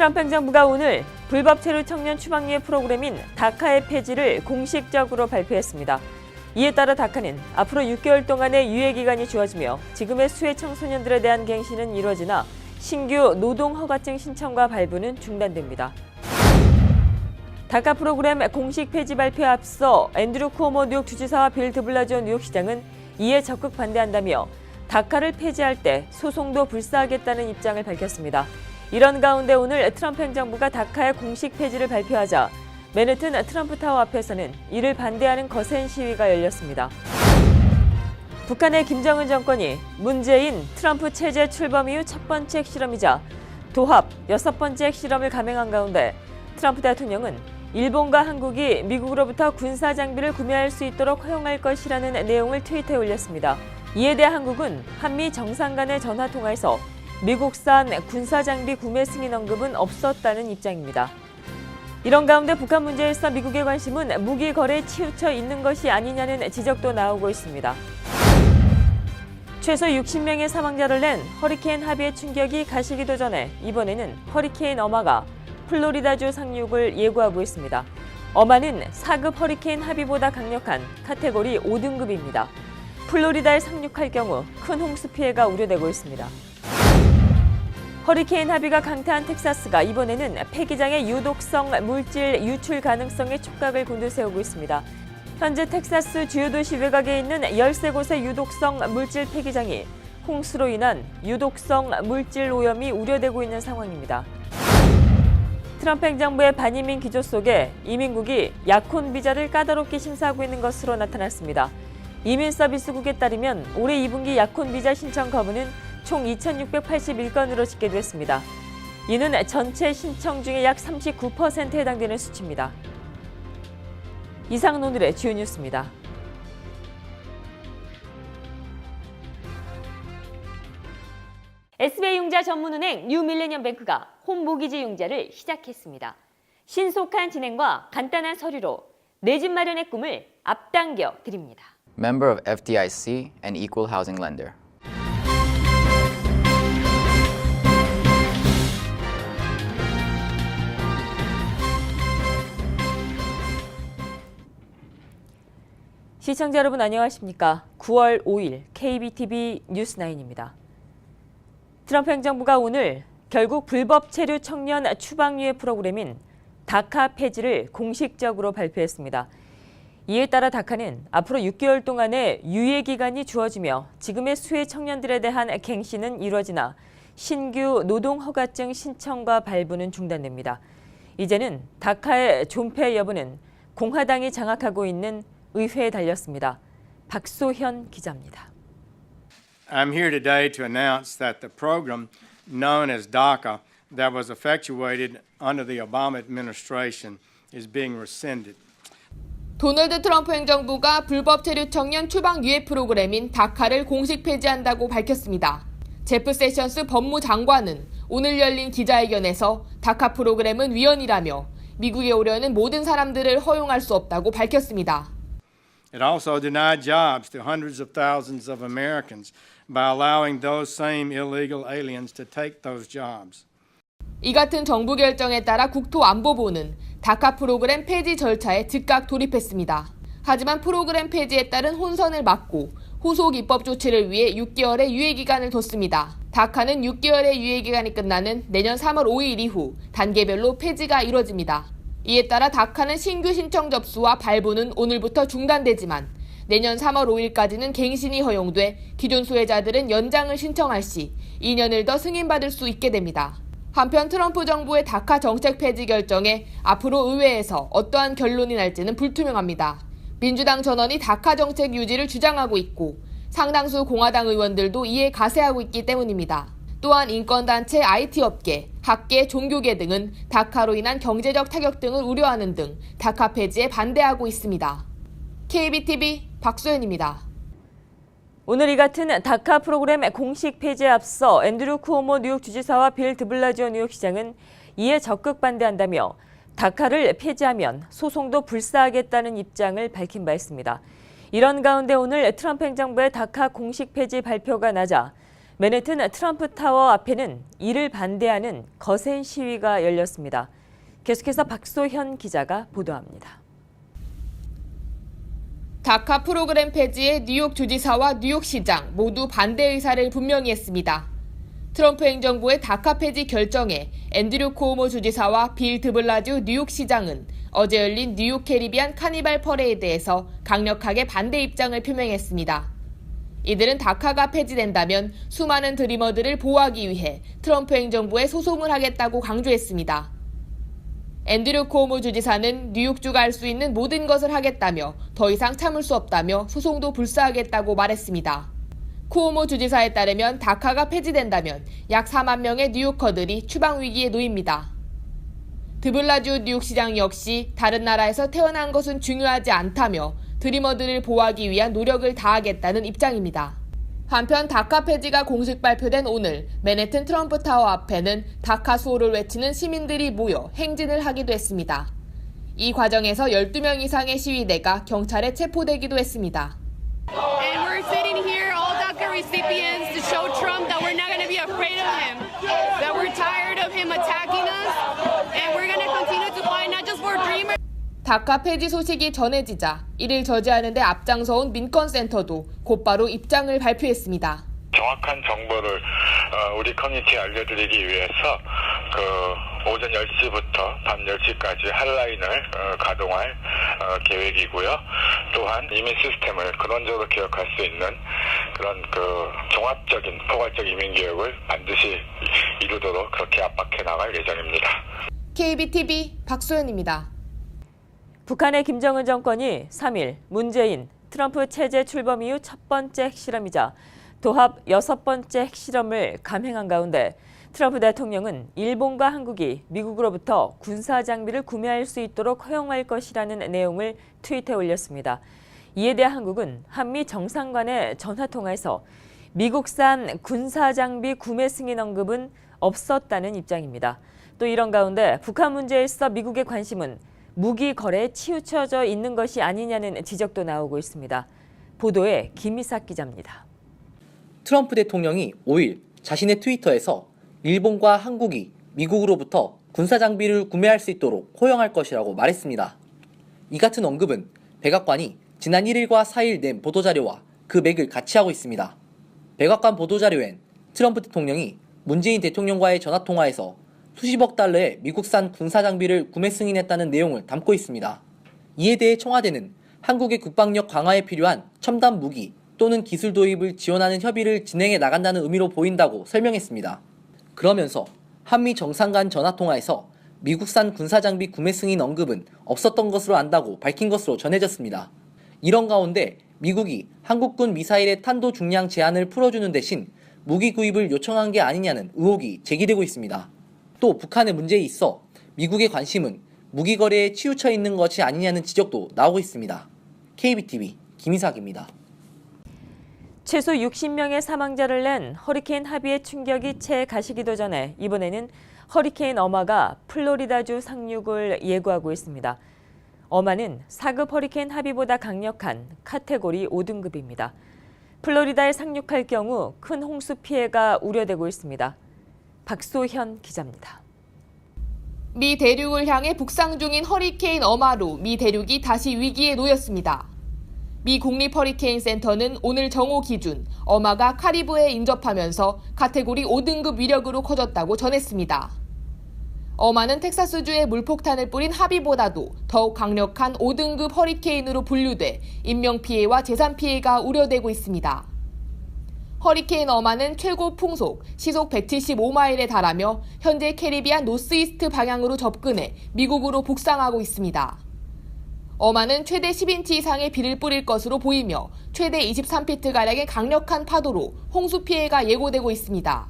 트럼프 행정부가 오늘 불법 체류 청년 추방유예 프로그램인 다카의 폐지를 공식적으로 발표했습니다. 이에 따라 다카는 앞으로 6개월 동안의 유예 기간이 주어지며 지금의 수혜 청소년들에 대한 갱신은 이루어지나 신규 노동 허가증 신청과 발부는 중단됩니다. 다카 프로그램 공식 폐지 발표에 앞서 앤드류 쿠오모 뉴욕 주지사와 빌 드블라지오 뉴욕시장은 이에 적극 반대한다며 다카를 폐지할 때 소송도 불사하겠다는 입장을 밝혔습니다. 이런 가운데 오늘 트럼프 행정부가 다카의 공식 폐지를 발표하자 맨해튼 트럼프 타워 앞에서는 이를 반대하는 거센 시위가 열렸습니다. 북한의 김정은 정권이 문재인, 트럼프 체제 출범 이후 첫 번째 핵실험이자 도합 6번째 핵실험을 감행한 가운데 트럼프 대통령은 일본과 한국이 미국으로부터 군사 장비를 구매할 수 있도록 허용할 것이라는 내용을 트위터에 올렸습니다. 이에 대해 한국은 한미 정상 간의 전화통화에서 미국산 군사 장비 구매 승인 언급은 없었다는 입장입니다. 이런 가운데 북한 문제에서 미국의 관심은 무기 거래에 치우쳐 있는 것이 아니냐는 지적도 나오고 있습니다. 최소 60명의 사망자를 낸 허리케인 하비의 충격이 가시기도 전에 이번에는 허리케인 어마가 플로리다주 상륙을 예고하고 있습니다. 어마는 4급 허리케인 하비보다 강력한 카테고리 5등급입니다. 플로리다에 상륙할 경우 큰 홍수 피해가 우려되고 있습니다. 허리케인 하비가 강타한 텍사스가 이번에는 폐기장의 유독성 물질 유출 가능성에 촉각을 곤두세우고 있습니다. 현재 텍사스 주요 도시 외곽에 있는 13곳의 유독성 물질 폐기장이 홍수로 인한 유독성 물질 오염이 우려되고 있는 상황입니다. 트럼프 행정부의 반이민 기조 속에 이민국이 약혼 비자를 까다롭게 심사하고 있는 것으로 나타났습니다. 이민 서비스국에 따르면 올해 2분기 약혼 비자 신청 거부는 총 2,681건으로 집계됐습니다. 이는 전체 신청 중에 약 39%에 해당되는 수치입니다. 이상은 오늘의 주요 뉴스입니다. SBI 융자 전문은행 뉴밀레니엄뱅크가 홈모기지 융자를 시작했습니다. 신속한 진행과 간단한 서류로 내 집 마련의 꿈을 앞당겨 드립니다. Member of FDIC and equal housing lender. 시청자 여러분 안녕하십니까? 9월 5일 KBTV 뉴스9입니다. 트럼프 행정부가 오늘 결국 불법 체류 청년 추방유예 프로그램인 다카 폐지를 공식적으로 발표했습니다. 이에 따라 다카는 앞으로 6개월 동안의 유예 기간이 주어지며 지금의 수혜 청년들에 대한 갱신은 이루어지나 신규 노동 허가증 신청과 발부는 중단됩니다. 이제는 다카의 존폐 여부는 공화당이 장악하고 있는 의회에 달렸습니다. 박소현 기자입니다. I'm here today to announce that the program known as DACA that was effectuated under the Obama administration is being rescinded. 도널드 트럼프 행정부가 불법 체류 청년 추방 유예 프로그램인 다카를 공식 폐지한다고 밝혔습니다. 제프 세션스 법무장관은 오늘 열린 기자회견에서 다카 프로그램은 위헌이라며 미국에 오려는 모든 사람들을 허용할 수 없다고 밝혔습니다. It also denied jobs to hundreds of thousands of Americans by allowing those same illegal aliens to take those jobs. 이 같은 정부 결정에 따라 국토안보부는 다카 프로그램 폐지 절차에 즉각 돌입했습니다. 하지만 프로그램 폐지에 따른 혼선을 막고 후속 입법 조치를 위해 6개월의 유예 기간을 뒀습니다. 다카는 6개월의 유예 기간이 끝나는 내년 3월 5일 이후 단계별로 폐지가 이뤄집니다. 이에 따라 다카는 신규 신청 접수와 발부는 오늘부터 중단되지만 내년 3월 5일까지는 갱신이 허용돼 기존 수혜자들은 연장을 신청할 시 2년을 더 승인받을 수 있게 됩니다. 한편 트럼프 정부의 다카 정책 폐지 결정에 앞으로 의회에서 어떠한 결론이 날지는 불투명합니다. 민주당 전원이 다카 정책 유지를 주장하고 있고 상당수 공화당 의원들도 이에 가세하고 있기 때문입니다. 또한 인권단체, IT업계, 학계, 종교계 등은 다카로 인한 경제적 타격 등을 우려하는 등 다카 폐지에 반대하고 있습니다. KBTV 박소연입니다. 오늘 이 같은 다카 프로그램 공식 폐지에 앞서 앤드류 쿠오모 뉴욕 주지사와 빌 드블라지오 뉴욕시장은 이에 적극 반대한다며 다카를 폐지하면 소송도 불사하겠다는 입장을 밝힌 바 있습니다. 이런 가운데 오늘 트럼프 행정부의 다카 공식 폐지 발표가 나자 맨해튼 트럼프 타워 앞에는 이를 반대하는 거센 시위가 열렸습니다. 계속해서 박소현 기자가 보도합니다. 다카 프로그램 폐지에 뉴욕 주지사와 뉴욕시장 모두 반대 의사를 분명히 했습니다. 트럼프 행정부의 다카 폐지 결정에 앤드류 쿠오모 주지사와 빌 드블라지오 뉴욕시장은 어제 열린 뉴욕 캐리비안 카니발 퍼레이드에서 강력하게 반대 입장을 표명했습니다. 이들은 다카가 폐지된다면 수많은 드리머들을 보호하기 위해 트럼프 행정부에 소송을 하겠다고 강조했습니다. 앤드류 쿠오모 주지사는 뉴욕주가 할 수 있는 모든 것을 하겠다며 더 이상 참을 수 없다며 소송도 불사하겠다고 말했습니다. 쿠오모 주지사에 따르면 다카가 폐지된다면 약 4만 명의 뉴요커들이 추방 위기에 놓입니다. 드블라지오 뉴욕시장 역시 다른 나라에서 태어난 것은 중요하지 않다며 드리머들을 보호하기 위한 노력을 다하겠다는 입장입니다. 한편 다카 폐지가 공식 발표된 오늘 맨해튼 트럼프 타워 앞에는 다카 수호를 외치는 시민들이 모여 행진을 하기도 했습니다. 이 과정에서 12명 이상의 시위대가 경찰에 체포되기도 했습니다. And we're sitting here, all DACA recipients, to show Trump that we're not going to be afraid of him, that we're tired of him attacking us, and we're going to continue to fight not just for dreamers. 다카 폐지 소식이 전해지자 이를 저지하는 데 앞장서온 민권센터도 곧바로 입장을 발표했습니다. 정확한 정보를 우리 커뮤니티에 알려드리기 위해서 오전 10시부터 밤 10시까지 핫라인을 가동할 계획이고요. 또한 이민 시스템을 근원적으로 개혁할 수 있는 그런 종합적인 포괄적 이민 개혁을 반드시 이루도록 그렇게 압박해 나갈 예정입니다. KBTV 박소연입니다. 북한의 김정은 정권이 3일 문재인, 트럼프 체제 출범 이후 첫 번째 핵실험이자 도합 6번째 핵실험을 감행한 가운데 트럼프 대통령은 일본과 한국이 미국으로부터 군사 장비를 구매할 수 있도록 허용할 것이라는 내용을 트윗에 올렸습니다. 이에 대해 한국은 한미 정상 간의 전화통화에서 미국산 군사 장비 구매 승인 언급은 없었다는 입장입니다. 또 이런 가운데 북한 문제에 있어 미국의 관심은 무기 거래에 치우쳐져 있는 것이 아니냐는 지적도 나오고 있습니다. 보도에 김희삭 기자입니다. 트럼프 대통령이 5일 자신의 트위터에서 일본과 한국이 미국으로부터 군사 장비를 구매할 수 있도록 허용할 것이라고 말했습니다. 이 같은 언급은 백악관이 지난 1일과 4일 낸 보도자료와 그 맥을 같이 하고 있습니다. 백악관 보도자료엔 트럼프 대통령이 문재인 대통령과의 전화통화에서 수십억 달러의 미국산 군사 장비를 구매 승인했다는 내용을 담고 있습니다. 이에 대해 청와대는 한국의 국방력 강화에 필요한 첨단 무기 또는 기술 도입을 지원하는 협의를 진행해 나간다는 의미로 보인다고 설명했습니다. 그러면서 한미 정상 간 전화통화에서 미국산 군사 장비 구매 승인 언급은 없었던 것으로 안다고 밝힌 것으로 전해졌습니다. 이런 가운데 미국이 한국군 미사일의 탄도 중량 제한을 풀어주는 대신 무기 구입을 요청한 게 아니냐는 의혹이 제기되고 있습니다. 또 북한의 문제에 있어 미국의 관심은 무기 거래에 치우쳐 있는 것이 아니냐는 지적도 나오고 있습니다. KBTV 김희삭입니다. 최소 60명의 사망자를 낸 허리케인 하비의 충격이 채 가시기도 전에 이번에는 허리케인 어마가 플로리다주 상륙을 예고하고 있습니다. 어마는 4급 허리케인 하비보다 강력한 카테고리 5등급입니다. 플로리다에 상륙할 경우 큰 홍수 피해가 우려되고 있습니다. 박소현 기자입니다. 미 대륙을 향해 북상 중인 허리케인 어마로 미 대륙이 다시 위기에 놓였습니다. 미 국립 허리케인 센터는 오늘 정오 기준 어마가 카리브해에 인접하면서 카테고리 5등급 위력으로 커졌다고 전했습니다. 어마는 텍사스주에 물폭탄을 뿌린 하비보다도 더욱 강력한 5등급 허리케인으로 분류돼 인명피해와 재산피해가 우려되고 있습니다. 허리케인 어마는 최고 풍속 시속 175마일에 달하며 현재 캐리비안 노스이스트 방향으로 접근해 미국으로 북상하고 있습니다. 어마는 최대 10인치 이상의 비를 뿌릴 것으로 보이며 최대 23피트가량의 강력한 파도로 홍수 피해가 예고되고 있습니다.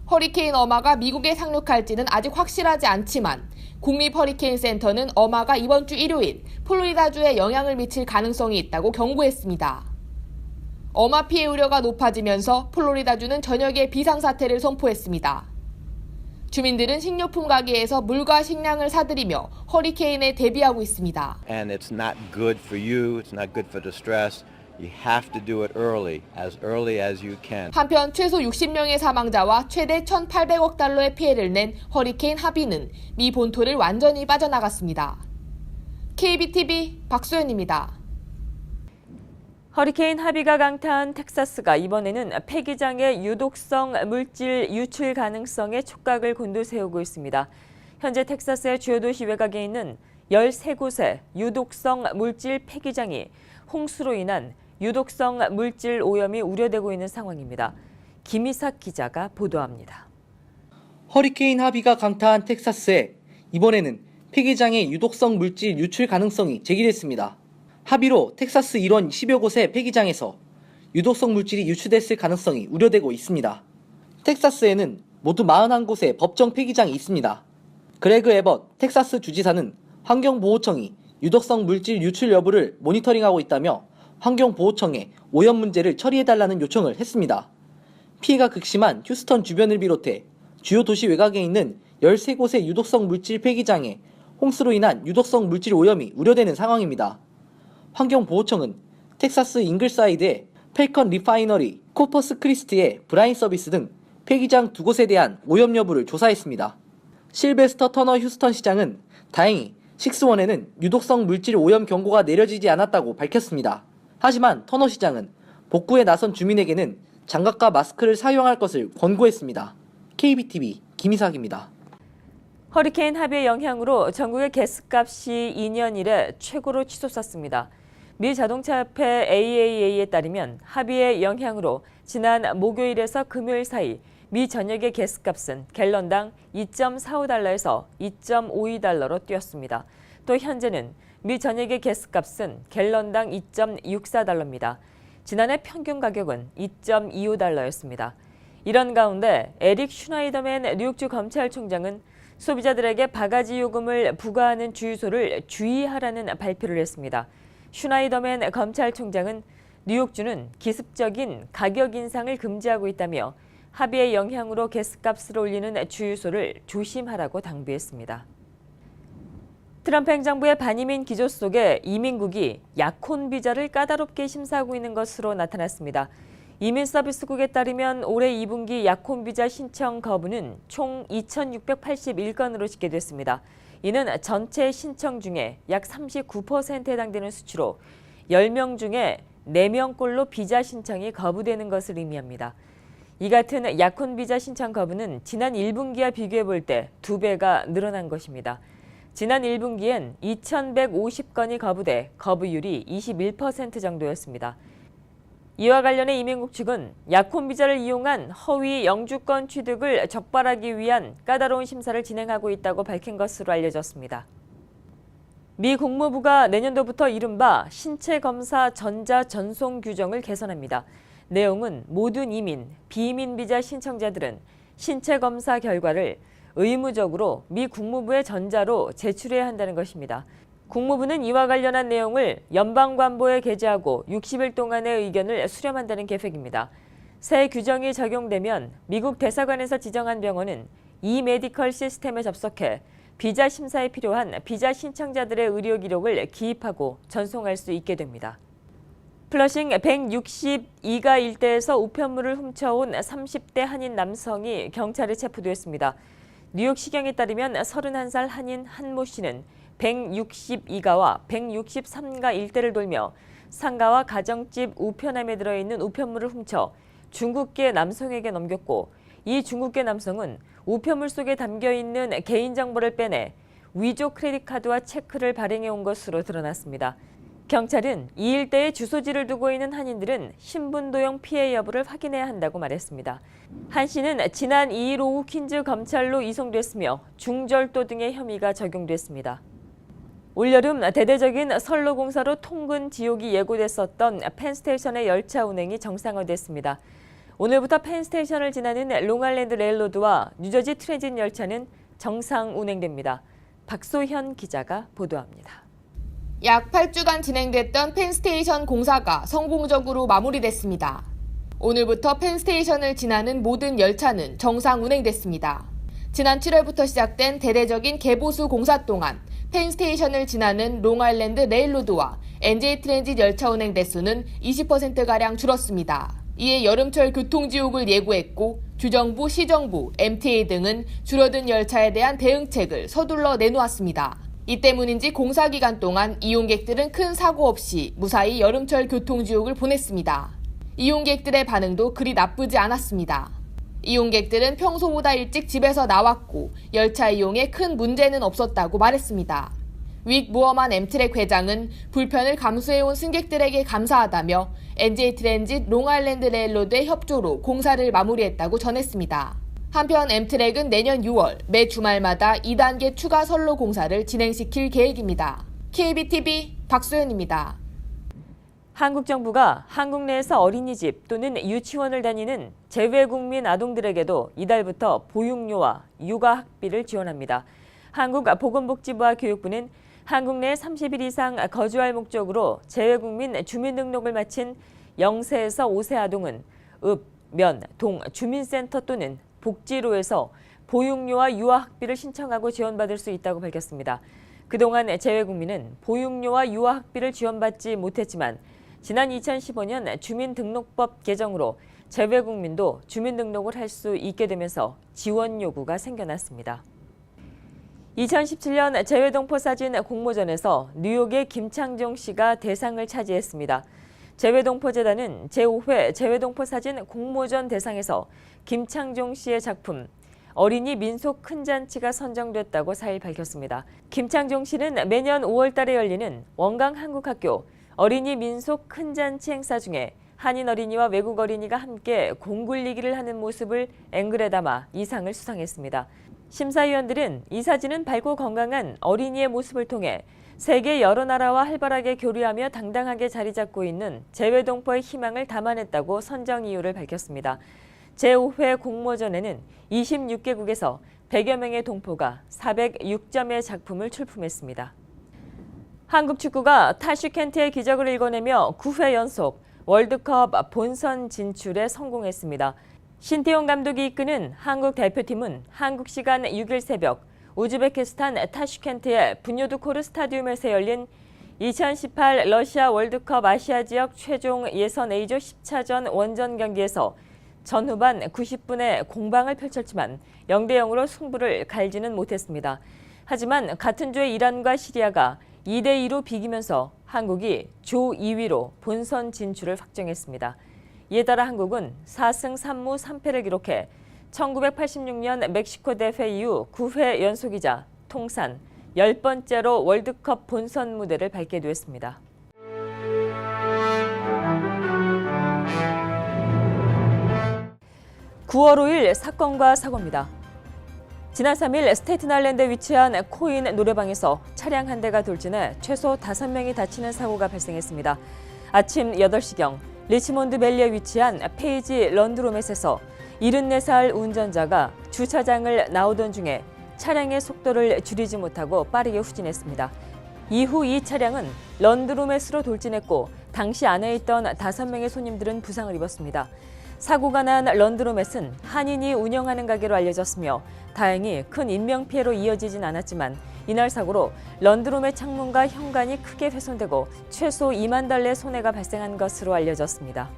허리케인 어마가 미국에 상륙할지는 아직 확실하지 않지만 국립 허리케인 센터는 어마가 이번 주 일요일 플로리다주에 영향을 미칠 가능성이 있다고 경고했습니다. 어마 피해 우려가 높아지면서 플로리다주는 저녁에 비상사태를 선포했습니다. 주민들은 식료품 가게에서 물과 식량을 사들이며 허리케인에 대비하고 있습니다. And it's not good for you. It's not good for the stress. You have to do it early as you can. 한편 최소 60명의 사망자와 최대 1,800억 달러의 피해를 낸 허리케인 하비는 미 본토를 완전히 빠져나갔습니다. KBTV 박소연입니다. 허리케인 하비가 강타한 텍사스가 이번에는 폐기장의 유독성 물질 유출 가능성에 촉각을 곤두세우고 있습니다. 현재 텍사스의 주요 도시 외곽에 있는 13곳의 유독성 물질 폐기장이 홍수로 인한 유독성 물질 오염이 우려되고 있는 상황입니다. 김희삭 기자가 보도합니다. 허리케인 하비가 강타한 텍사스에 이번에는 폐기장의 유독성 물질 유출 가능성이 제기됐습니다. 하비로 텍사스 일원 10여 곳의 폐기장에서 유독성 물질이 유출됐을 가능성이 우려되고 있습니다. 텍사스에는 모두 41곳의 법정 폐기장이 있습니다. 그레그 에벗 텍사스 주지사는 환경보호청이 유독성 물질 유출 여부를 모니터링하고 있다며 환경보호청에 오염 문제를 처리해달라는 요청을 했습니다. 피해가 극심한 휴스턴 주변을 비롯해 주요 도시 외곽에 있는 13곳의 유독성 물질 폐기장에 홍수로 인한 유독성 물질 오염이 우려되는 상황입니다. 환경보호청은 텍사스 잉글사이드의 펠컨 리파이너리, 코퍼스 크리스트의 브라인 서비스 등 폐기장 2곳에 대한 오염 여부를 조사했습니다. 실베스터 터너 휴스턴 시장은 다행히 식스원에는 유독성 물질 오염 경고가 내려지지 않았다고 밝혔습니다. 하지만 터너 시장은 복구에 나선 주민에게는 장갑과 마스크를 사용할 것을 권고했습니다. KBTV 김희삭입니다. 허리케인 하비의 영향으로 전국의 가스값이 2년 이래 최고로 치솟았습니다. 미 자동차협회 AAA에 따르면 하비의 영향으로 지난 목요일에서 금요일 사이 미 전역의 가스값은 갤런당 2.45달러에서 2.52달러로 뛰었습니다. 또 현재는 미 전역의 가스값은 갤런당 2.64달러입니다. 지난해 평균 가격은 2.25달러였습니다. 이런 가운데 에릭 슈나이더맨 뉴욕주 검찰총장은 소비자들에게 바가지 요금을 부과하는 주유소를 주의하라는 발표를 했습니다. 슈나이더맨 검찰총장은 뉴욕주는 기습적인 가격 인상을 금지하고 있다며 합의의 영향으로 가스값을 올리는 주유소를 조심하라고 당부했습니다. 트럼프 행정부의 반이민 기조 속에 이민국이 약혼 비자를 까다롭게 심사하고 있는 것으로 나타났습니다. 이민서비스국에 따르면 올해 2분기 약혼 비자 신청 거부는 총 2,681건으로 집계됐습니다. 이는 전체 신청 중에 약 39%에 해당되는 수치로 10명 중에 4명꼴로 비자 신청이 거부되는 것을 의미합니다. 이 같은 약혼 비자 신청 거부는 지난 1분기와 비교해 볼 때 2배가 늘어난 것입니다. 지난 1분기엔 2,150건이 거부돼 거부율이 21% 정도였습니다. 이와 관련해 이민국 측은 약혼 비자를 이용한 허위 영주권 취득을 적발하기 위한 까다로운 심사를 진행하고 있다고 밝힌 것으로 알려졌습니다. 미 국무부가 내년도부터 이른바 신체 검사 전자 전송 규정을 개선합니다. 내용은 모든 이민, 비이민 비자 신청자들은 신체 검사 결과를 의무적으로 미 국무부에 전자로 제출해야 한다는 것입니다. 국무부는 이와 관련한 내용을 연방관보에 게재하고 60일 동안의 의견을 수렴한다는 계획입니다. 새 규정이 적용되면 미국 대사관에서 지정한 병원은 이 메디컬 시스템에 접속해 비자 심사에 필요한 비자 신청자들의 의료 기록을 기입하고 전송할 수 있게 됩니다. 플러싱 162가 일대에서 우편물을 훔쳐온 30대 한인 남성이 경찰에 체포됐습니다. 뉴욕시경에 따르면 31살 한인 한모 씨는 162가와 163가 일대를 돌며 상가와 가정집 우편함에 들어있는 우편물을 훔쳐 중국계 남성에게 넘겼고 이 중국계 남성은 우편물 속에 담겨있는 개인정보를 빼내 위조 크레딧카드와 체크를 발행해 온 것으로 드러났습니다. 경찰은 이 일대에 주소지를 두고 있는 한인들은 신분도용 피해 여부를 확인해야 한다고 말했습니다. 한 씨는 지난 2일 오후 퀸즈 검찰로 이송됐으며 중절도 등의 혐의가 적용됐습니다. 올여름 대대적인 선로 공사로 통근 지옥이 예고됐었던 펜스테이션의 열차 운행이 정상화됐습니다. 오늘부터 펜스테이션을 지나는 롱아일랜드 레일로드와 뉴저지 트랜짓 열차는 정상 운행됩니다. 박소현 기자가 보도합니다. 약 8주간 진행됐던 펜스테이션 공사가 성공적으로 마무리됐습니다. 오늘부터 펜스테이션을 지나는 모든 열차는 정상 운행됐습니다. 지난 7월부터 시작된 대대적인 개보수 공사 동안 펜스테이션을 지나는 롱아일랜드 레일로드와 NJ 트랜짓 열차 운행 대수는 20%가량 줄었습니다. 이에 여름철 교통지옥을 예고했고 주정부, 시정부, MTA 등은 줄어든 열차에 대한 대응책을 서둘러 내놓았습니다. 이 때문인지 공사 기간 동안 이용객들은 큰 사고 없이 무사히 여름철 교통지옥을 보냈습니다. 이용객들의 반응도 그리 나쁘지 않았습니다. 이용객들은 평소보다 일찍 집에서 나왔고 열차 이용에 큰 문제는 없었다고 말했습니다. 윅 무어만 엠트랙 회장은 불편을 감수해온 승객들에게 감사하다며 NJ 트랜짓 롱아일랜드 레일로드의 협조로 공사를 마무리했다고 전했습니다. 한편 엠트랙은 내년 6월 매 주말마다 2단계 추가 선로 공사를 진행시킬 계획입니다. KBTV 박소연입니다. 한국 정부가 한국 내에서 어린이집 또는 유치원을 다니는 재외국민 아동들에게도 이달부터 보육료와 육아학비를 지원합니다. 한국보건복지부와 교육부는 한국 내 30일 이상 거주할 목적으로 재외국민 주민등록을 마친 0세에서 5세 아동은 읍, 면, 동, 주민센터 또는 복지로에서 보육료와 유아학비를 신청하고 지원받을 수 있다고 밝혔습니다. 그동안 재외국민은 보육료와 유아학비를 지원받지 못했지만 지난 2015년 주민등록법 개정으로 재외국민도 주민등록을 할 수 있게 되면서 지원 요구가 생겨났습니다. 2017년 재외동포 사진 공모전에서 뉴욕의 김창종 씨가 대상을 차지했습니다. 재외동포재단은 제5회 재외동포 사진 공모전 대상에서 김창종 씨의 작품 어린이 민속 큰 잔치가 선정됐다고 4일 밝혔습니다. 김창종 씨는 매년 5월 달에 열리는 원강 한국학교 어린이 민속 큰 잔치 행사 중에 한인 어린이와 외국 어린이가 함께 공굴리기를 하는 모습을 앵글에 담아 이 상을 수상했습니다. 심사위원들은 이 사진은 밝고 건강한 어린이의 모습을 통해 세계 여러 나라와 활발하게 교류하며 당당하게 자리 잡고 있는 재외동포의 희망을 담아냈다고 선정 이유를 밝혔습니다. 제5회 공모전에는 26개국에서 100여 명의 동포가 406점의 작품을 출품했습니다. 한국 축구가 타슈켄트의 기적을 일궈내며 9회 연속 월드컵 본선 진출에 성공했습니다. 신태용 감독이 이끄는 한국 대표팀은 한국 시간 6일 새벽 우즈베키스탄 타슈켄트의 분요두코르 스타디움에서 열린 2018 러시아 월드컵 아시아 지역 최종 예선 A조 10차전 원전 경기에서 전후반 90분에 공방을 펼쳤지만 0대0으로 승부를 갈지는 못했습니다. 하지만 같은 조의 이란과 시리아가 2대2로 비기면서 한국이 조 2위로 본선 진출을 확정했습니다. 이에 따라 한국은 4승 3무 3패를 기록해 1986년 멕시코 대회 이후 9회 연속이자 통산 10번째로 월드컵 본선 무대를 밟게 되었습니다. (9월 5일) 사건과 사고입니다. 지난 3일 스테이튼 아일랜드에 위치한 코인 노래방에서 차량 한 대가 돌진해 최소 5명이 다치는 사고가 발생했습니다. 아침 8시경 리치몬드 밸리에 위치한 페이지 런드로맷에서 74살 운전자가 주차장을 나오던 중에 차량의 속도를 줄이지 못하고 빠르게 후진했습니다. 이후 이 차량은 런드로맷으로 돌진했고 당시 안에 있던 5명의 손님들은 부상을 입었습니다. 사고가 난 런드로맷은 한인이 운영하는 가게로 알려졌으며 다행히 큰 인명피해로 이어지진 않았지만 이날 사고로 런드로맷 창문과 현관이 크게 훼손되고 최소 2만 달러의 손해가 발생한 것으로 알려졌습니다.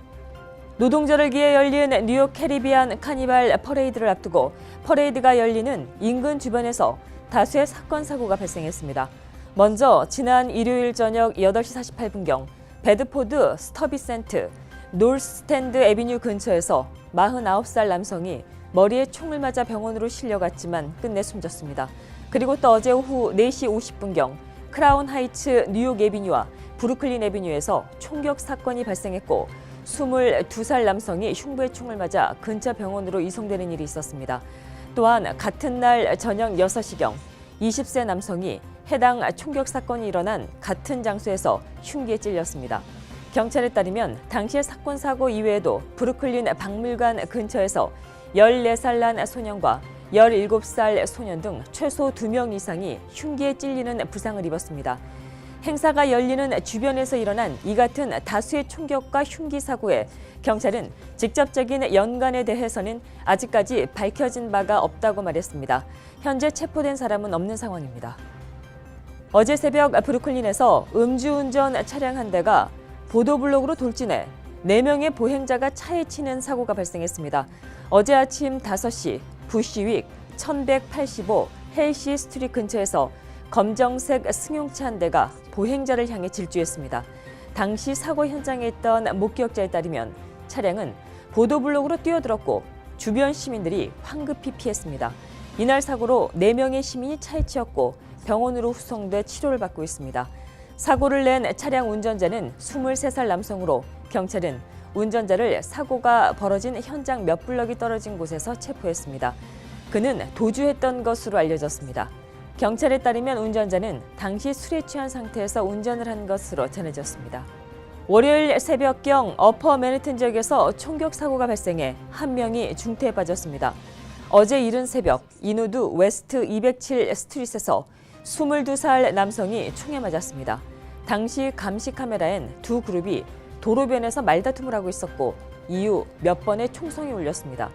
노동절을 기해 열린 뉴욕 캐리비안 카니발 퍼레이드를 앞두고 퍼레이드가 열리는 인근 주변에서 다수의 사건 사고가 발생했습니다. 먼저 지난 일요일 저녁 8시 48분경 베드포드 스터비센트 놀스탠드 애비뉴 근처에서 49살 남성이 머리에 총을 맞아 병원으로 실려갔지만 끝내 숨졌습니다. 그리고 또 어제 오후 4시 50분경 크라운 하이츠 뉴욕 애비뉴와 브루클린 애비뉴에서 총격 사건이 발생했고 22살 남성이 흉부에 총을 맞아 근처 병원으로 이송되는 일이 있었습니다. 또한 같은 날 저녁 6시경 20세 남성이 해당 총격 사건이 일어난 같은 장소에서 흉기에 찔렸습니다. 경찰에 따르면 당시의 사건 사고 이외에도 브루클린 박물관 근처에서 14살 난 소년과 17살 소년 등 최소 2명 이상이 흉기에 찔리는 부상을 입었습니다. 행사가 열리는 주변에서 일어난 이 같은 다수의 총격과 흉기 사고에 경찰은 직접적인 연관에 대해서는 아직까지 밝혀진 바가 없다고 말했습니다. 현재 체포된 사람은 없는 상황입니다. 어제 새벽 브루클린에서 음주운전 차량 한 대가 보도블록으로 돌진해 4명의 보행자가 차에 치는 사고가 발생했습니다. 어제 아침 5시 부시윅 1185 헬시 스트리트 근처에서 검정색 승용차 한 대가 보행자를 향해 질주했습니다. 당시 사고 현장에 있던 목격자에 따르면 차량은 보도블록으로 뛰어들었고 주변 시민들이 황급히 피했습니다. 이날 사고로 4명의 시민이 차에 치였고 병원으로 후송돼 치료를 받고 있습니다. 사고를 낸 차량 운전자는 23살 남성으로 경찰은 운전자를 사고가 벌어진 현장 몇 블럭이 떨어진 곳에서 체포했습니다. 그는 도주했던 것으로 알려졌습니다. 경찰에 따르면 운전자는 당시 술에 취한 상태에서 운전을 한 것으로 전해졌습니다. 월요일 새벽경 어퍼 맨해튼 지역에서 총격 사고가 발생해 한 명이 중태에 빠졌습니다. 어제 이른 새벽 인우드 웨스트 207 스트릿에서 22살 남성이 총에 맞았습니다. 당시 감시 카메라엔 두 그룹이 도로변에서 말다툼을 하고 있었고 이후 몇 번의 총성이 울렸습니다.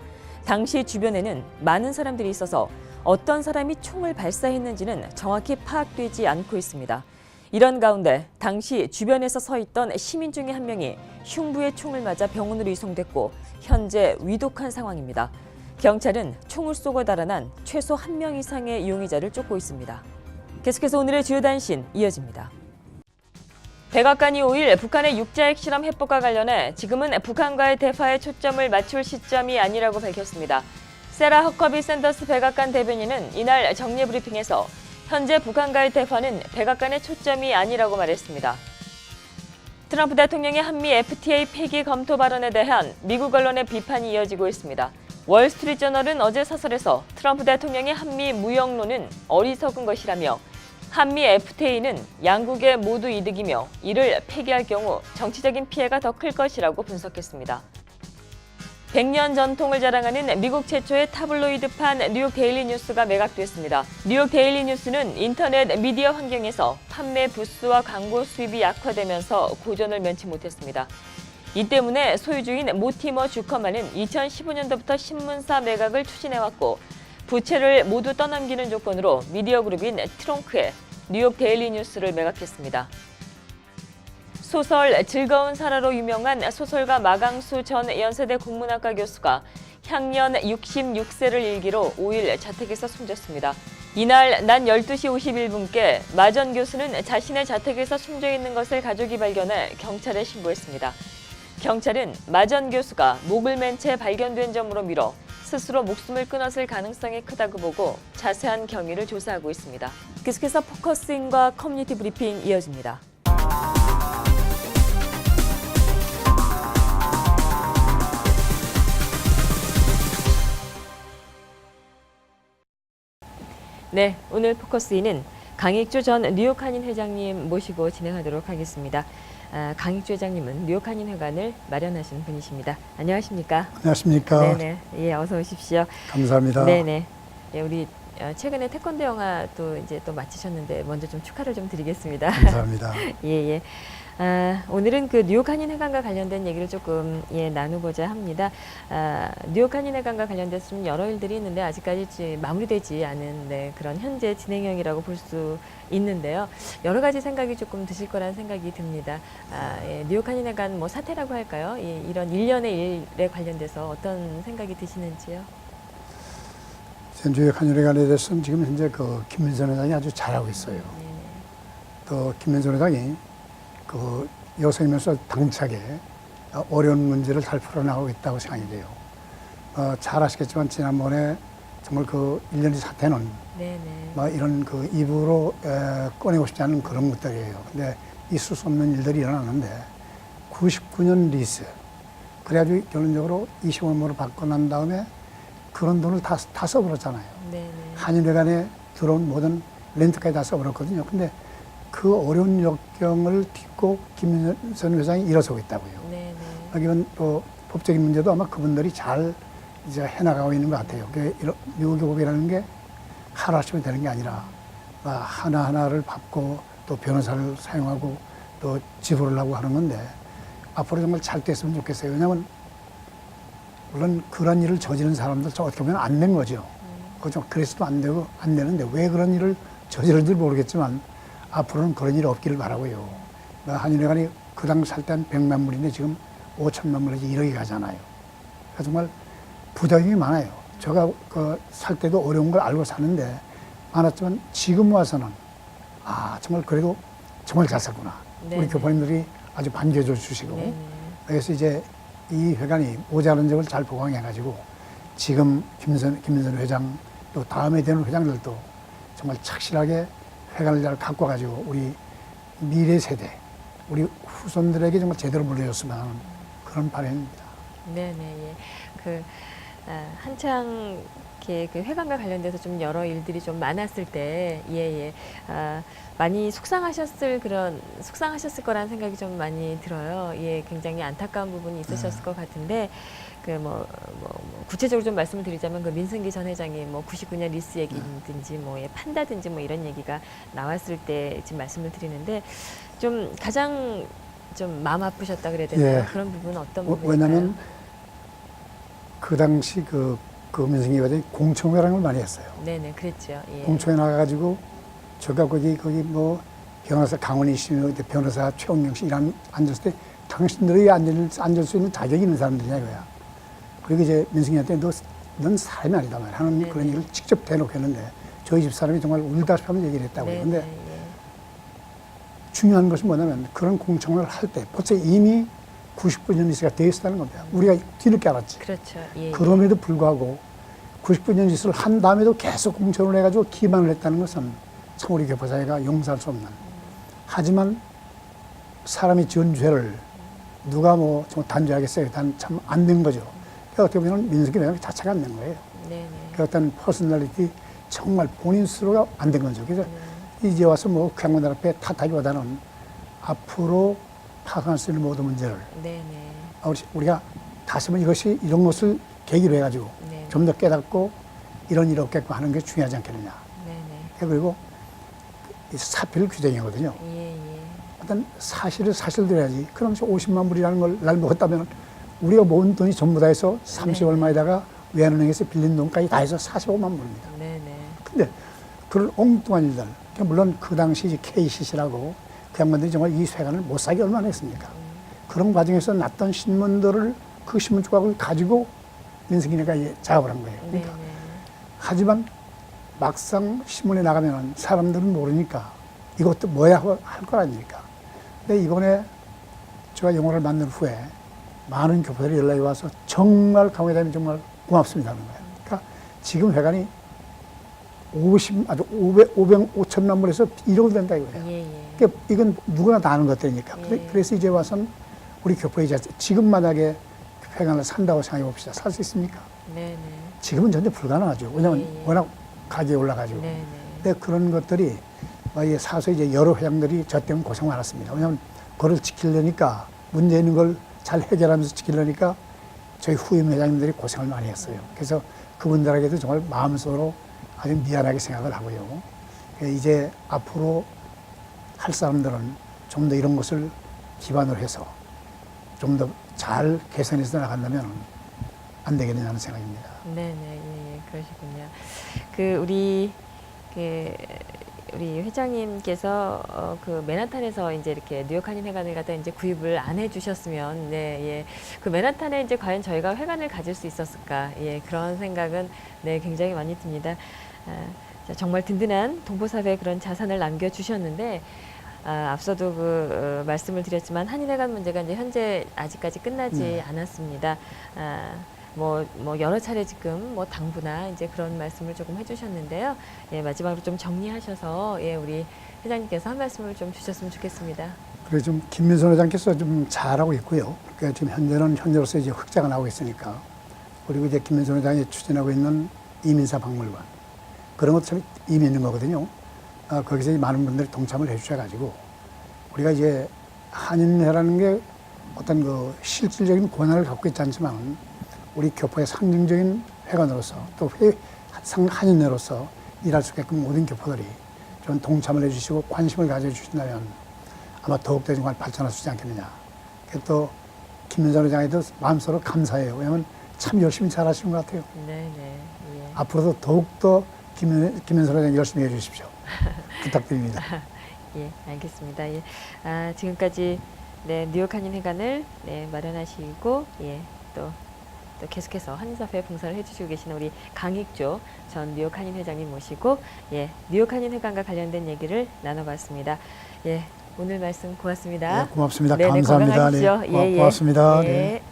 당시 주변에는 많은 사람들이 있어서 어떤 사람이 총을 발사했는지는 정확히 파악되지 않고 있습니다. 이런 가운데 당시 주변에서 서 있던 시민 중에 한 명이 흉부에 총을 맞아 병원으로 이송됐고 현재 위독한 상황입니다. 경찰은 총을 쏘고 달아난 최소 1명 이상의 용의자를 쫓고 있습니다. 계속해서 오늘의 주요 단신 이어집니다. 백악관이 5일 북한의 육자 핵실험 해법과 관련해 지금은 북한과의 대화에 초점을 맞출 시점이 아니라고 밝혔습니다. 세라 허커비 샌더스 백악관 대변인은 이날 정례 브리핑에서 현재 북한과의 대화는 백악관의 초점이 아니라고 말했습니다. 트럼프 대통령의 한미 FTA 폐기 검토 발언에 대한 미국 언론의 비판이 이어지고 있습니다. 월스트리트저널은 어제 사설에서 트럼프 대통령의 한미 무역론은 어리석은 것이라며 한미 FTA는 양국의 모두 이득이며 이를 폐기할 경우 정치적인 피해가 더 클 것이라고 분석했습니다. 100년 전통을 자랑하는 미국 최초의 타블로이드판 뉴욕 데일리 뉴스가 매각됐습니다. 뉴욕 데일리 뉴스는 인터넷 미디어 환경에서 판매 부수와 광고 수입이 약화되면서 고전을 면치 못했습니다. 이 때문에 소유주인 모티머 주커만은 2015년도부터 신문사 매각을 추진해왔고 부채를 모두 떠넘기는 조건으로 미디어 그룹인 트렁크에 뉴욕 데일리 뉴스를 매각했습니다. 소설 즐거운 사라로 유명한 소설가 마강수 전 연세대 국문학과 교수가 향년 66세를 일기로 5일 자택에서 숨졌습니다. 이날 낮 12시 51분께 마 전 교수는 자신의 자택에서 숨져 있는 것을 가족이 발견해 경찰에 신고했습니다. 경찰은 마 전 교수가 목을 맨 채 발견된 점으로 미뤄 스스로 목숨을 끊었을 가능성이 크다고 보고 자세한 경위를 조사하고 있습니다. 계속해서 포커스인과 커뮤니티 브리핑 이어집니다. 네, 오늘 포커스인은 강익주 전 뉴욕 한인 회장님 모시고 진행하도록 하겠습니다. 강익주 회장님은 뉴욕 한인 회관을 마련하신 분이십니다. 안녕하십니까? 안녕하십니까? 네네, 예, 어서 오십시오. 감사합니다. 네네, 예, 우리 최근에 태권도 영화 또 이제 또 마치셨는데 먼저 좀 축하를 좀 드리겠습니다. 감사합니다. 예. 오늘은 그 뉴욕 한인 회관과 관련된 얘기를 조금 나누고자 합니다. 뉴욕 한인 회관과 관련돼서 좀 여러 일들이 있는데 아직까지 마무리되지 않은 그런 현재 진행형이라고 볼 수 있는데요. 여러 가지 생각이 조금 드실 거라는 생각이 듭니다. 뉴욕 한인 회관 뭐 사태라고 할까요? 이런 일련의 일에 관련돼서 어떤 생각이 드시는지요? 뉴욕 한인 회관에 대해서는 지금 현재 그 김민선 회장이 아주 잘하고 있어요. 또 김민선 회장이 그 여성이면서 당차게 어려운 문제를 잘 풀어나가고 있다고 생각이 돼요. 잘 아시겠지만 지난번에 정말 그 일련의 사태는 이런 그 입으로 꺼내고 싶지 않은 그런 것들이에요. 근데 있을 수 없는 일들이 일어나는데 99년 리스 그래가지고 결론적으로 20억 원으로 받고 난 다음에 그런 돈을 다 써버렸잖아요. 한인회관에 들어온 모든 렌트까지 다 써버렸거든요. 근데 그 어려운 역경을 딛고 김민선 회장이 일어서고 있다고요. 여기는 또 법적인 문제도 아마 그분들이 잘 이제 해나가고 있는 것 같아요. 뉴욕법이라는 게 하루아침에 되는 게 아니라 하나하나를 밟고 또 변호사를 사용하고 또 지불을 하고 하는 건데 앞으로 정말 잘 됐으면 좋겠어요. 왜냐하면 물론 그런 일을 저지른 사람들 어떻게 보면 안 된 거죠. 그래서도 안 되고 안 되는데 왜 그런 일을 저지른지 모르겠지만 앞으로는 그런 일 없기를 바라고요. 한인회관이 그 당시 살 때 한 100만 불인데 지금 5천만 불에서 1억이 가잖아요. 그러니까 정말 부작용이 많아요. 제가 그 살 때도 어려운 걸 알고 사는데 많았지만 지금 와서는 아 정말 그래도 정말 잘 샀구나. 네네. 우리 교포님들이 아주 반겨줘 주시고 네네. 그래서 이제 이 회관이 모자란 점을 잘 보강해가지고 지금 김민선 회장 또 다음에 되는 회장들도 정말 착실하게 회관을 잘 갖고 가지고 우리 미래 세대 우리 후손들에게 정말 제대로 물려줬으면 하는 그런 바람입니다. 네네. 예. 한창 이렇게 그 회관과 관련돼서 좀 여러 일들이 좀 많았을 때, 예. 많이 속상하셨을 거라는 생각이 좀 많이 들어요. 예, 굉장히 안타까운 부분이 있으셨을 것 같은데, 구체적으로 좀 말씀을 드리자면, 그 민승기 전 회장이 99년 리스 얘기든지, 판다든지 이런 얘기가 나왔을 때 지금 말씀을 드리는데, 좀 가장 좀 마음 아프셨다 그래야 되나요? 예. 그런 부분은 어떤 부분일까요? 왜냐면 그 당시 그 민승기 회장이 공청회라는 걸 많이 했어요. 네네, 그랬죠. 예. 공청회 나가가지고 제가 거기 변호사 강원희 씨, 변호사 최원경 씨 이런 앉았을 때 당신들이 앉을 수 있는 자격이 있는 사람들이냐 이거야. 그리고 이제 민승기한테 넌 사람이 아니다 말 하는 네네. 그런 얘기를 직접 대놓고 했는데 저희 집 사람이 정말 울다시피 하면서 얘기를 했다고요. 근데 네네, 예. 중요한 것이 뭐냐면 그런 공청회를 할 때 벌써 이미 99년 리스가 되어 있었다는 겁니다. 우리가 뒤늦게 알았지. 그렇죠. 예. 그럼에도 불구하고 99년 짓을 한 다음에도 계속 공천을 해가지고 기만을 했다는 것은 참 우리 교포사회가 용서할 수 없는. 하지만 사람이 지은 죄를 누가 좀 단죄하겠어요? 참 안 된 거죠. 그러니까 어떻게 보면 민승기 회장 자체가 안 된 거예요. 네네. 그 어떤 퍼스널리티 정말 본인 스스로가 안 된 거죠. 그래서 이제 와서 그양반들 앞에 탓하기보다는 앞으로 파악할 수 있는 모든 문제를 네네. 우리가 다시 한번 이런 것을 계기로 해가지고 네. 좀 더 깨닫고 이런 일이 없게끔 하는 게 중요하지 않겠느냐. 네네. 그리고 이 사필 규정이거든요. 예. 어떤 사실을 사실대로 해야지. 그럼 50만 불이라는 걸 날 먹었다면 우리가 모은 돈이 전부 다 해서 30 얼마에다가 외환은행에서 빌린 돈까지 다 해서 45만 불입니다. 네네. 근데 그런 엉뚱한 일들, 물론 그 당시 KCC라고 그 양반들이 정말 이 회관을 못 사게 얼마나 했습니까? 그런 과정에서 났던 신문들을 그 신문 조각을 가지고 민승기네가 작업을 한 거예요. 그러니까 네네. 하지만 막상 신문에 나가면 사람들은 모르니까 이것도 뭐야 할 거 아닙니까? 근데 이번에 제가 영화를 만든 후에 많은 교포들이 연락이 와서 정말 강회장님 정말 고맙습니다 하는 거예요. 그러니까 지금 회관이 5천만 불에서 1억 된다 이거예요. 예. 그러니까 이건 누구나 다 아는 것들이니까. 예. 그래서 이제 와서는 우리 교포의 자체, 지금 만약에 회관을 산다고 생각해 봅시다. 살 수 있습니까? 네네. 지금은 전혀 불가능하죠. 왜냐하면 예. 워낙 가격이 올라가지고. 네네. 근데 그런 것들이 사서 이제 여러 회장들이 저 때문에 고생 많았습니다. 왜냐하면 그걸 지키려니까 문제 있는 걸 잘 해결하면서 지키려니까 저희 후임 회장님들이 고생을 많이 했어요. 그래서 그분들에게도 정말 마음속으로 아주 미안하게 생각을 하고요. 이제 앞으로 할 사람들은 좀 더 이런 것을 기반으로 해서 좀 더 잘 개선해서 나간다면 안 되겠느냐는 생각입니다. 네네. 예. 그러시군요. 우리 회장님께서 그 맨하탄에서 이제 이렇게 뉴욕 한인 회관을 갖다 이제 구입을 안 해주셨으면, 네, 예. 그 맨하탄에 이제 과연 저희가 회관을 가질 수 있었을까? 예, 그런 생각은 네, 굉장히 많이 듭니다. 정말 든든한 동포사회에 그런 자산을 남겨주셨는데, 앞서도 말씀을 드렸지만 한인회관 문제가 이제 현재 아직까지 끝나지 않았습니다. 여러 차례 지금 당부나 이제 그런 말씀을 조금 해주셨는데요. 예, 마지막으로 좀 정리하셔서 우리 회장님께서 한 말씀을 좀 주셨으면 좋겠습니다. 그래 좀 김민선 회장께서 좀 잘하고 있고요. 그러니까 지금 현재로서 이제 흑자가 나오고 있으니까 그리고 이제 김민선 회장이 추진하고 있는 이민사 박물관 그런 것도 참 의미 있는 거거든요. 거기서 많은 분들이 동참을 해주셔가지고 우리가 이제 한인회라는 게 어떤 그 실질적인 권한을 갖고 있지 않지만 우리 교포의 상징적인 회관으로서 또 한인회로서 일할 수 있게끔 모든 교포들이 좀 동참을 해주시고 관심을 가져주신다면 아마 더욱더 정말 발전할 수 있지 않겠느냐. 또 김민선 회장에도 마음속으로 감사해요. 왜냐하면 참 열심히 잘하시는 것 같아요. 네네. 예. 앞으로도 더욱더 김민선 회장 열심히 해주십시오. 부탁드립니다. 예, 알겠습니다. 예. 지금까지 네, 뉴욕 한인회관을 네, 마련하시고 예, 또 계속해서 한인사회에 봉사를 해주시고 계시는 우리 강익조 전 뉴욕 한인회장님 모시고 예, 뉴욕 한인회관과 관련된 얘기를 나눠봤습니다. 예, 오늘 말씀 고맙습니다. 네, 고맙습니다. 네네, 감사합니다. 건강하십시오. 네, 고맙습니다. 예. 네.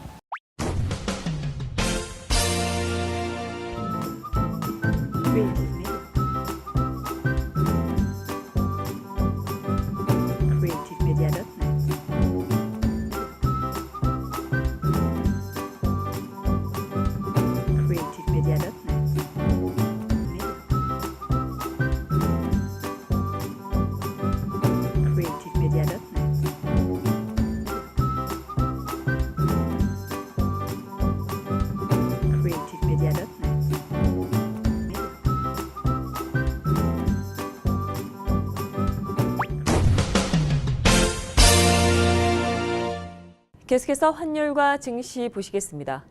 계속해서 환율과 증시 보시겠습니다.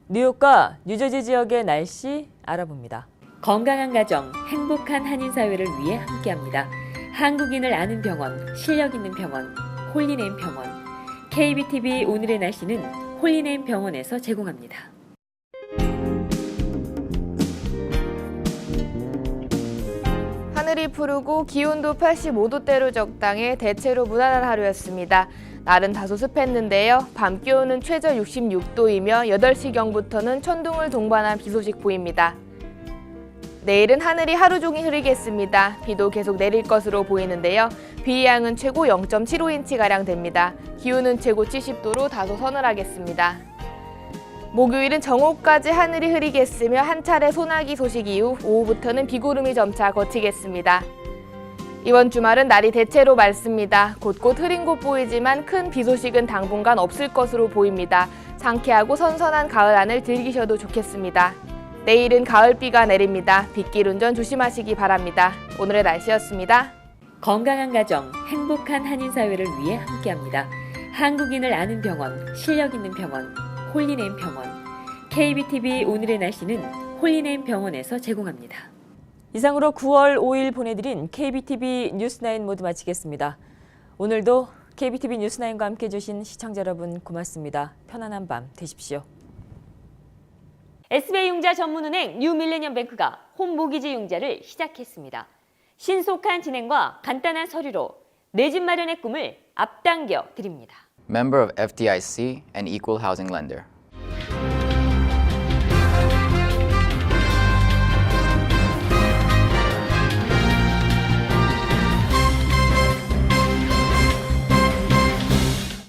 뉴욕과 뉴저지 지역의 날씨 알아봅니다. 건강한 가정, 행복한 한인사회를 위해 함께합니다. 한국인을 아는 병원, 실력 있는 병원, 홀리네임 병원. KBTV 오늘의 날씨는 홀리네임 병원에서 제공합니다. 하늘이 푸르고 기온도 85도대로 적당해 대체로 무난한 하루였습니다. 날은 다소 습했는데요. 밤 기온은 최저 66도이며 8시경부터는 천둥을 동반한 비 소식 보입니다. 내일은 하늘이 하루 종일 흐리겠습니다. 비도 계속 내릴 것으로 보이는데요. 비의 양은 최고 0.75인치가량 됩니다. 기온은 최고 70도로 다소 서늘하겠습니다. 목요일은 정오까지 하늘이 흐리겠으며 한 차례 소나기 소식 이후 오후부터는 비구름이 점차 걷히겠습니다. 이번 주말은 날이 대체로 맑습니다. 곳곳 흐린 곳 보이지만 큰 비 소식은 당분간 없을 것으로 보입니다. 상쾌하고 선선한 가을 안을 즐기셔도 좋겠습니다. 내일은 가을비가 내립니다. 빗길 운전 조심하시기 바랍니다. 오늘의 날씨였습니다. 건강한 가정, 행복한 한인사회를 위해 함께합니다. 한국인을 아는 병원, 실력 있는 병원, 홀리네임 병원. KBTV 오늘의 날씨는 홀리네임 병원에서 제공합니다. 이상으로 9월 5일 보내드린 KBTV 뉴스9 모두 마치겠습니다. 오늘도 KBTV 뉴스9과 함께해 주신 시청자 여러분 고맙습니다. 편안한 밤 되십시오. SBI 융자 전문은행 뉴밀레니엄뱅크가 홈모기지 융자를 시작했습니다. 신속한 진행과 간단한 서류로 내 집 마련의 꿈을 앞당겨 드립니다. Member of FDIC and Equal Housing Lender.